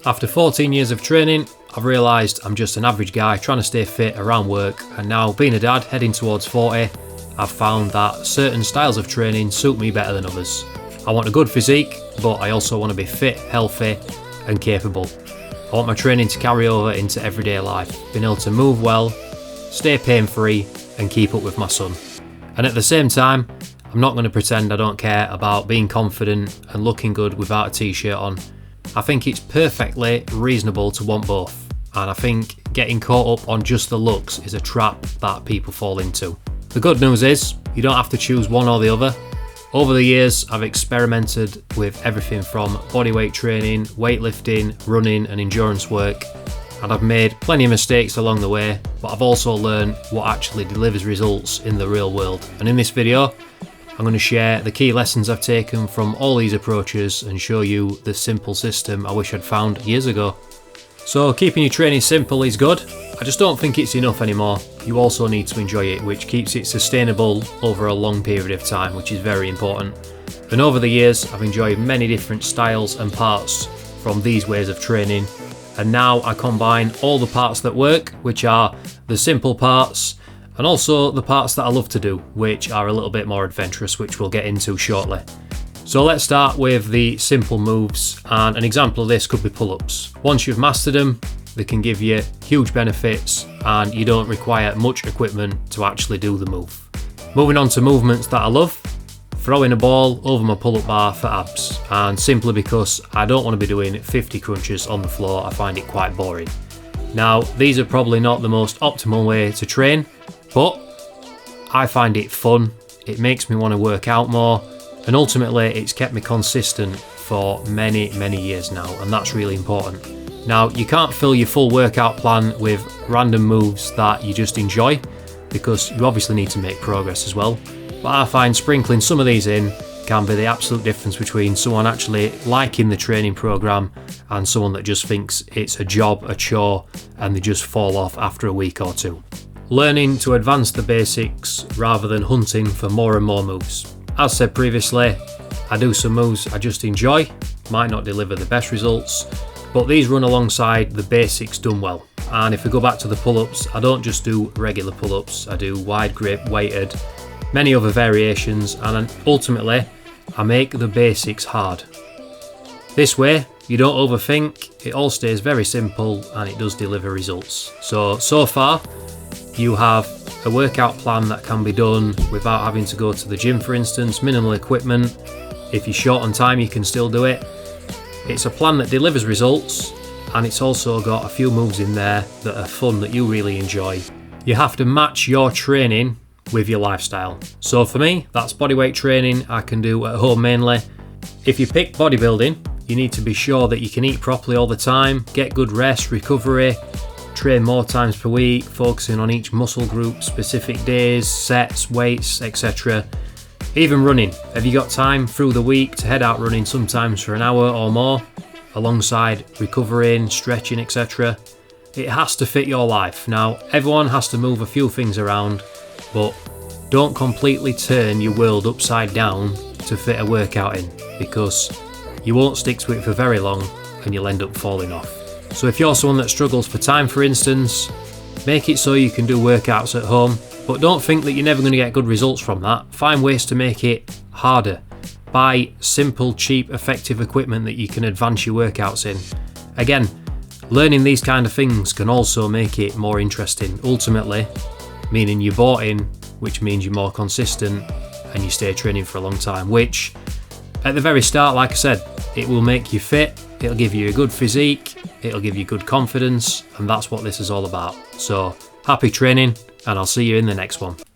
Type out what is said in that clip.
After 14 years of training, I've realised I'm just an average guy trying to stay fit around work, and now being a dad heading towards 40, I've found that certain styles of training suit me better than others. I want a good physique, but I also want to be fit, healthy and capable. I want my training to carry over into everyday life, being able to move well, stay pain free and keep up with my son. And at the same time, I'm not going to pretend I don't care about being confident and looking good without a t-shirt on. I think it's perfectly reasonable to want both, and I think getting caught up on just the looks is a trap that people fall into. The good news is, you don't have to choose one or the other. Over the years, I've experimented with everything from bodyweight training, weightlifting, running and endurance work, and I've made plenty of mistakes along the way, but I've also learned what actually delivers results in the real world. And in this video, I'm going to share the key lessons I've taken from all these approaches and show you the simple system I wish I'd found years ago. So keeping your training simple is good. I just don't think it's enough anymore. You also need to enjoy it, which keeps it sustainable over a long period of time, which is very important. And over the years, I've enjoyed many different styles and parts from these ways of training. And now I combine all the parts that work, which are the simple parts, and also the parts that I love to do, which are a little bit more adventurous, which we'll get into shortly. So let's start with the simple moves, and an example of this could be pull-ups. Once you've mastered them, they can give you huge benefits and you don't require much equipment to actually do the move. Moving on to movements that I love, throwing a ball over my pull-up bar for abs, and simply because I don't want to be doing 50 crunches on the floor, I find it quite boring. Now, these are probably not the most optimal way to train, but I find it fun, it makes me want to work out more, and ultimately it's kept me consistent for many years now, and that's really important. Now, you can't fill your full workout plan with random moves that you just enjoy, because you obviously need to make progress as well, but I find sprinkling some of these in can be the absolute difference between someone actually liking the training program and someone that just thinks it's a job, a chore, and they just fall off after a week or two. Learning to advance the basics rather than hunting for more and more moves. As said previously, I do some moves I just enjoy, might not deliver the best results, but these run alongside the basics done well. And if we go back to the pull-ups, I don't just do regular pull-ups, I do wide grip, weighted, many other variations, and ultimately I make the basics hard. This way, you don't overthink, it all stays very simple and it does deliver results. So far, you have a workout plan that can be done without having to go to the gym, for instance, minimal equipment. If you're short on time, you can still do it. It's a plan that delivers results, and it's also got a few moves in there that are fun, that you really enjoy. You have to match your training with your lifestyle. So for me, that's bodyweight training I can do at home mainly. If you pick bodybuilding, you need to be sure that you can eat properly all the time, get good rest, recovery, train more times per week, focusing on each muscle group, specific days, sets, weights, etc. Even running. Have you got time through the week to head out running sometimes for an hour or more, alongside recovering, stretching, etc.? It has to fit your life. Now, everyone has to move a few things around, but don't completely turn your world upside down to fit a workout in, because you won't stick to it for very long and you'll end up falling off. So if you're someone that struggles for time, for instance, make it so you can do workouts at home, but don't think that you're never going to get good results from that. Find ways to make it harder. Buy simple, cheap, effective equipment that you can advance your workouts in. Again, learning these kind of things can also make it more interesting, ultimately meaning you're bought in, which means you're more consistent and you stay training for a long time, which at the very start, like I said, it will make you fit, it'll give you a good physique, it'll give you good confidence, and that's what this is all about. So happy training, and I'll see you in the next one.